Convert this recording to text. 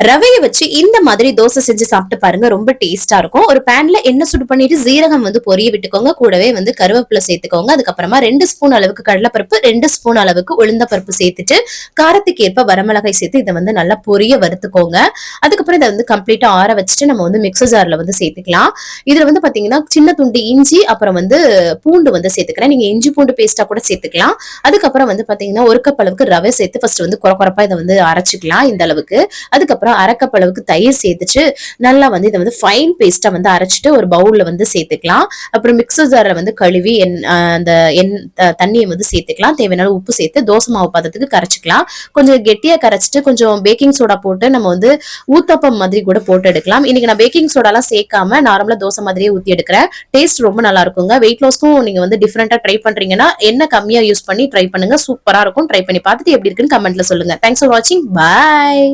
ரவையை வச்சு இந்த மாதிரி தோசை செஞ்சு சாப்பிட்டு பாருங்க, ரொம்ப டேஸ்டா இருக்கும். ஒரு பேன்ல எண்ணெய் சுடு பண்ணிட்டு ஜீரகம் பொரிய விட்டுக்கோங்க. கூடவே கருவேப்பிலை சேர்த்துக்கோங்க. அதுக்கப்புறமா 2 ஸ்பூன் அளவுக்கு கடலைப்பருப்பு, 2 ஸ்பூன் அளவுக்கு உளுந்த பருப்பு சேர்த்துட்டு காரத்துக்கு ஏற்ப வரமிளகாய் சேர்த்து இதை நல்லா பொரிய வறுத்துக்கோங்க. அதுக்கப்புறம் இதை கம்ப்ளீட்டா ஆற வச்சுட்டு நம்ம மிக்சர் ஜார்ல சேர்த்துக்கலாம். இதுல பாத்தீங்கன்னா சின்ன துண்டு இஞ்சி, அப்புறம் பூண்டு சேர்த்துக்கிறேன். நீங்க இஞ்சி பூண்டு பேஸ்டா கூட சேர்த்துக்கலாம். அதுக்கப்புறம் பாத்தீங்கன்னா 1 கப் அளவுக்கு ரவை சேர்த்து ஃபர்ஸ்ட் கொரகொரப்பா இதை அரைச்சுக்கலாம். இந்த அளவுக்கு. அதுக்கப்புறம் அரைக்கப் அளவுக்கு தயிர் சேர்த்துட்டு நல்லா இதை ஃபைன் பேஸ்டா அரைச்சிட்டு ஒரு பவுல்ல சேர்த்துக்கலாம். அப்புறம் மிக்சர் ஜார்ல கழுவி அந்த தண்ணியை சேர்த்துக்கலாம். தேவையான உப்பு சேர்த்து தோசை மாவு பதத்துக்கு கரைச்சிக்கலாம். கொஞ்சம் கெட்டியா கரைச்சிட்டு கொஞ்சம் பேக்கிங் சோடா போட்டு நம்ம ஊத்தப்பம் மாதிரி கூட போட்டு எடுக்கலாம். இன்னைக்கு நான் பேக்கிங் சோடா எல்லாம் சேர்க்காம நார்மலா தோசை மாதிரியே ஊத்தி எடுக்கிறேன். டேஸ்ட் ரொம்ப நல்லா இருக்குங்க. வெயிட் லாஸ்க்கும் நீங்க டிஃபரெண்டா ட்ரை பண்றீங்கன்னா எண்ணெய் கம்மியா யூஸ் பண்ணி ட்ரை பண்ணுங்க. சூப்பரா இருக்கும். ட்ரை பண்ணி பார்த்துட்டு எப்படி இருக்குன்னு கமெண்ட்ல சொல்லுங்க. தேங்க்ஸ் ஃபார் வாட்சிங். பாய்.